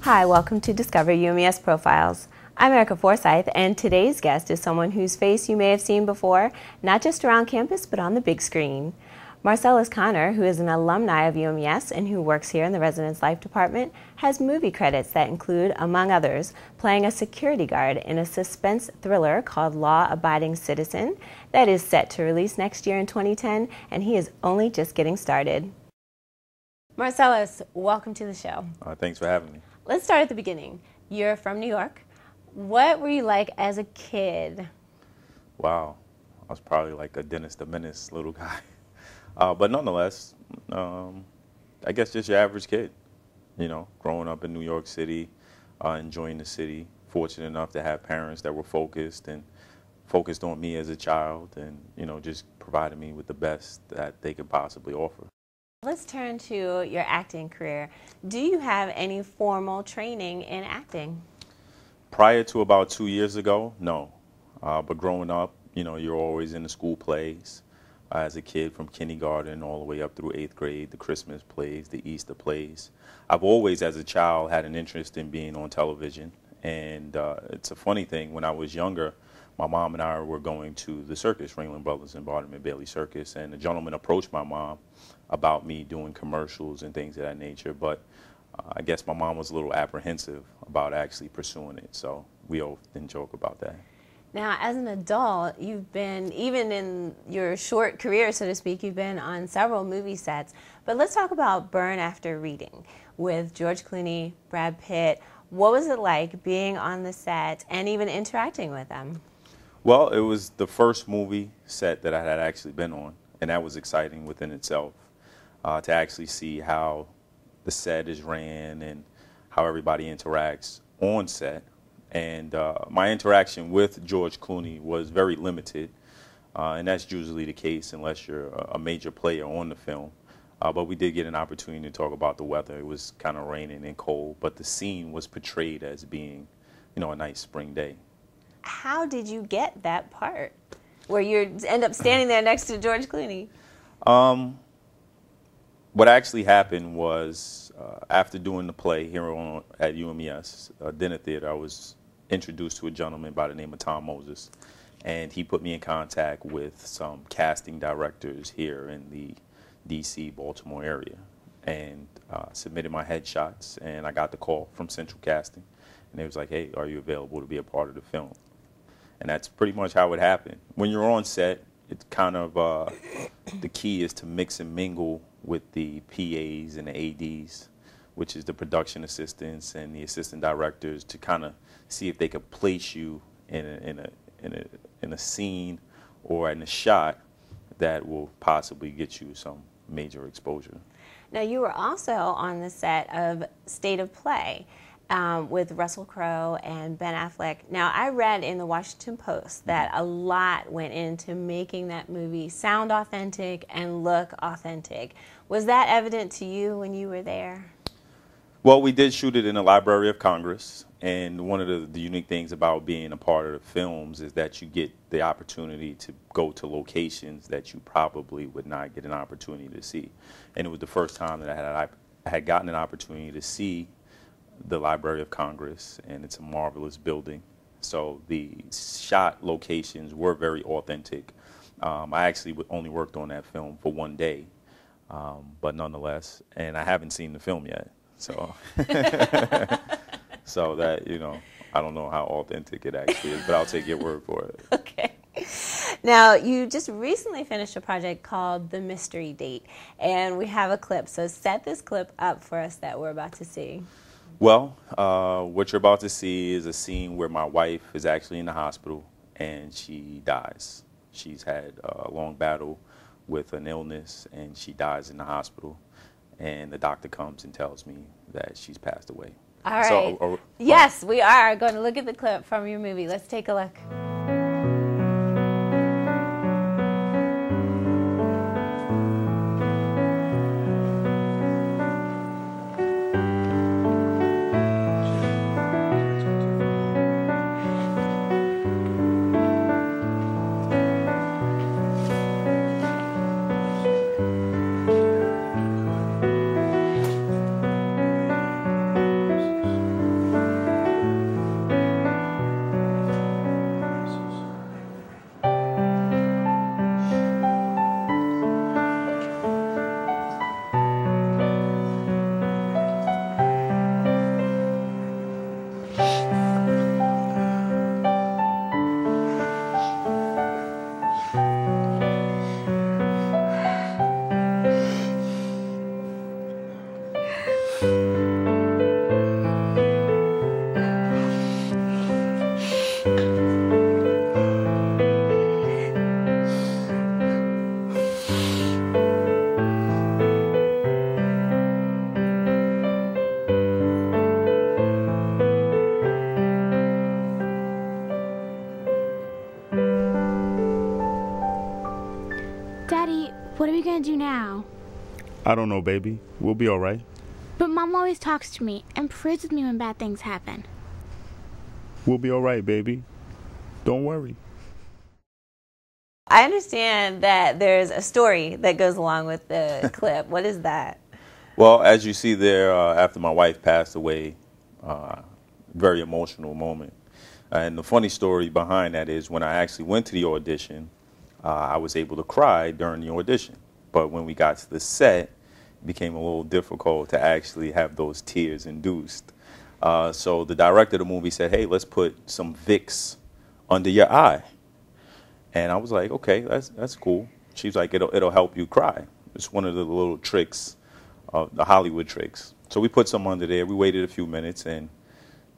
Hi, welcome to Discover UMES Profiles. I'm Erica Forsyth, and today's guest is someone whose face you may have seen before, not just around campus, but on the big screen. Marcellus, who is an alumni of UMES and who works here in the Residence Life Department, has movie credits that include, among others, playing a security guard in a suspense thriller called Law Abiding Citizen that is set to release next year in 2010, and he is only just getting started. Marcellus, welcome to the show. Thanks for having me. Let's start at the beginning. You're from New York. What were you like as a kid? Wow, I was probably like a Dennis the Menace little guy. But nonetheless, I guess just your average kid, you know, growing up in New York City, enjoying the city, fortunate enough to have parents that were focused on me as a child and, you know, just provided me with the best that they could possibly offer. Let's turn to your acting career. Do you have any formal training in acting? Prior to about 2 years ago, no. But growing up, you know, you're always in the school plays. As a kid from kindergarten all the way up through 8th grade, the Christmas plays, the Easter plays. I've always, as a child, had an interest in being on television. And it's a funny thing, when I was younger, my mom and I were going to the circus, Ringling Brothers and Barnum and Bailey Circus, and a gentleman approached my mom about me doing commercials and things of that nature. But I guess my mom was a little apprehensive about actually pursuing it, so we often joke about that. Now, as an adult, you've been, even in your short career, so to speak, you've been on several movie sets. But let's talk about Burn After Reading with George Clooney, Brad Pitt. What was it like being on the set and even interacting with them? Well, it was the first movie set that I had actually been on, and that was exciting within itself, to actually see how the set is ran and how everybody interacts on set. And my interaction with George Clooney was very limited, and that's usually the case unless you're a major player on the film. But we did get an opportunity to talk about the weather. It was kind of raining and cold, but the scene was portrayed as being, you know, a nice spring day. How did you get that part where you end up standing there next to George Clooney? What actually happened was after doing the play here at UMES Dinner Theater, I was introduced to a gentleman by the name of Tom Moses, and he put me in contact with some casting directors here in the D.C., Baltimore area, and submitted my headshots, and I got the call from Central Casting, and they was like, hey, are you available to be a part of the film? And that's pretty much how it happened. When you're on set, it's kind of the key is to mix and mingle with the PAs and the ADs, which is the production assistants and the assistant directors, to kind of see if they could place you in a scene or in a shot that will possibly get you some major exposure. Now, you were also on the set of State of Play with Russell Crowe and Ben Affleck. Now, I read in the Washington Post that a lot went into making that movie sound authentic and look authentic. Was that evident to you when you were there? Well, we did shoot it in the Library of Congress, and one of the unique things about being a part of the films is that you get the opportunity to go to locations that you probably would not get an opportunity to see. And it was the first time that I had gotten an opportunity to see the Library of Congress, and it's a marvelous building. So the shot locations were very authentic. I actually only worked on that film for 1 day, but nonetheless, and I haven't seen the film yet. So, so that, you know, I don't know how authentic it actually is, but I'll take your word for it. Okay. Now, you just recently finished a project called The Mystery Date, and we have a clip. So set this clip up for us that we're about to see. Well, what you're about to see is a scene where my wife is actually in the hospital and she dies. She's had a long battle with an illness and she dies in the hospital. And the doctor comes and tells me that she's passed away. All right. So, yes, we are going to look at the clip from your movie. Let's take a look. What are we gonna do now? I don't know, baby. We'll be all right. But Mom always talks to me and prays with me when bad things happen. We'll be all right, baby. Don't worry. I understand that there's a story that goes along with the clip. What is that? Well, as you see there, after my wife passed away, very emotional moment. And the funny story behind that is when I actually went to the audition, I was able to cry during the audition. But when we got to the set, it became a little difficult to actually have those tears induced. So the director of the movie said, hey, let's put some Vicks under your eye. And I was like, okay, that's cool. She's like, it'll help you cry. It's one of the little tricks, the Hollywood tricks. So we put some under there. We waited a few minutes, and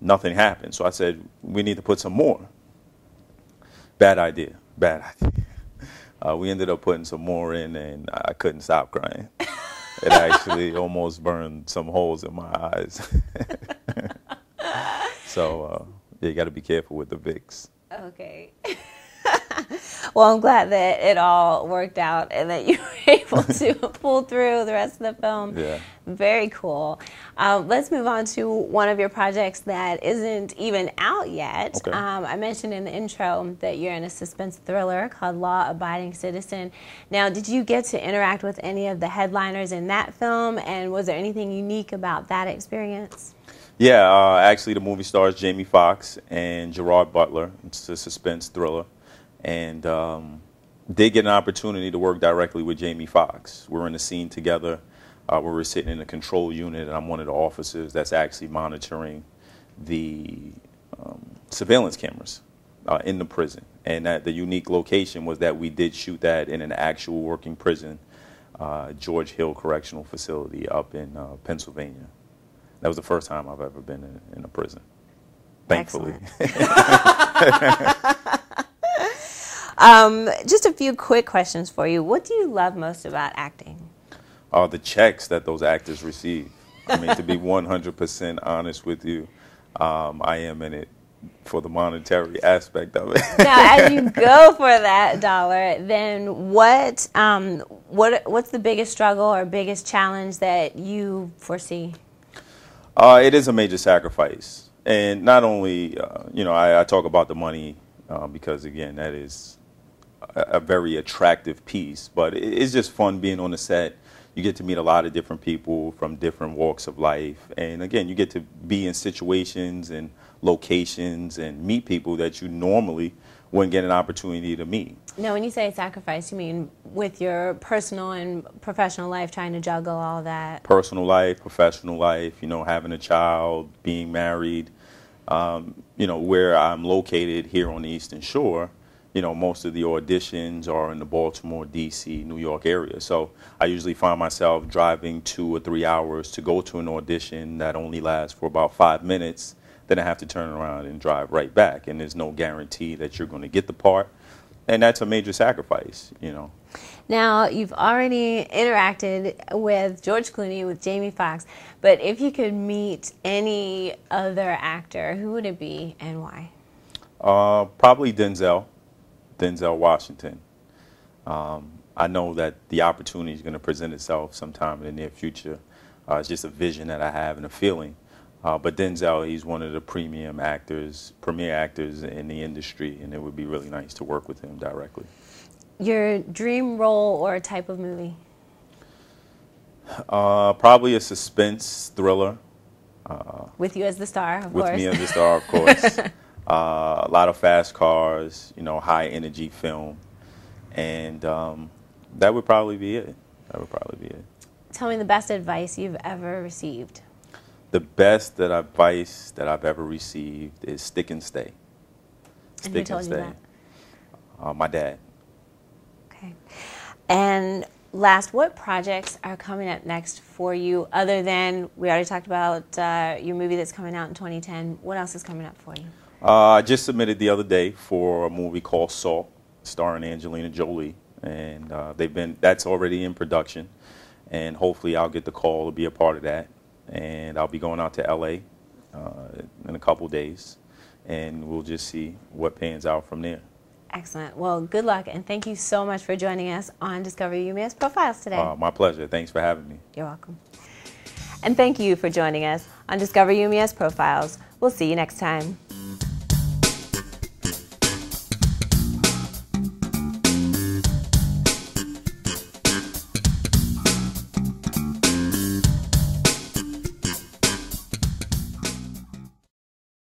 nothing happened. So I said, we need to put some more. Bad idea. We ended up putting some more in, and I couldn't stop crying. It actually almost burned some holes in my eyes. So yeah, you got to be careful with the Vicks. Okay. Well, I'm glad that it all worked out and that you were able to pull through the rest of the film. Yeah. Very cool. Let's move on to one of your projects that isn't even out yet. Okay. I mentioned in the intro that you're in a suspense thriller called Law Abiding Citizen. Now, did you get to interact with any of the headliners in that film, and was there anything unique about that experience? Yeah, actually the movie stars Jamie Foxx and Gerard Butler. It's a suspense thriller. And did get an opportunity to work directly with Jamie Foxx. We're in a scene together where we're sitting in a control unit, and I'm one of the officers that's actually monitoring the surveillance cameras in the prison. And that the unique location was that we did shoot that in an actual working prison, George Hill Correctional Facility up in Pennsylvania. That was the first time I've ever been in a prison, thankfully. Just a few quick questions for you. What do you love most about acting? The checks that those actors receive. I mean, to be 100% honest with you, I am in it for the monetary aspect of it. Now, as you go for that dollar, then what's the biggest struggle or biggest challenge that you foresee? It is a major sacrifice. And not only, I talk about the money because, again, that is a very attractive piece. But it's just fun being on the set. You get to meet a lot of different people from different walks of life. And, again, you get to be in situations and locations and meet people that you normally wouldn't get an opportunity to meet. Now, when you say sacrifice, you mean with your personal and professional life, trying to juggle all that? Personal life, professional life, having a child, being married. Where I'm located here on the Eastern Shore, most of the auditions are in the Baltimore, D.C., New York area. So I usually find myself driving 2 or 3 hours to go to an audition that only lasts for about 5 minutes. Then I have to turn around and drive right back. And there's no guarantee that you're going to get the part. And that's a major sacrifice, Now, you've already interacted with George Clooney, with Jamie Foxx, but if you could meet any other actor, who would it be and why? Probably Denzel Washington. I know that the opportunity is going to present itself sometime in the near future. It's just a vision that I have and a feeling. But Denzel, he's one of the premier actors in the industry, and it would be really nice to work with him directly. Your dream role or type of movie? Probably a suspense thriller. With you as the star, of course. With me as the star, of course. A lot of fast cars, high energy film. And that would probably be it. Tell me the best advice you've ever received. The best advice that I've ever received is stick and stay. And who told you that? My dad. Okay. And last, what projects are coming up next for you other than, we already talked about your movie that's coming out in 2010. What else is coming up for you? I just submitted the other day for a movie called Salt, starring Angelina Jolie. And that's already in production. And hopefully I'll get the call to be a part of that. And I'll be going out to L.A. In a couple days, and we'll just see what pans out from there. Excellent. Well, good luck, and thank you so much for joining us on Discover UMES Profiles today. My pleasure. Thanks for having me. You're welcome. And thank you for joining us on Discover UMES Profiles. We'll see you next time.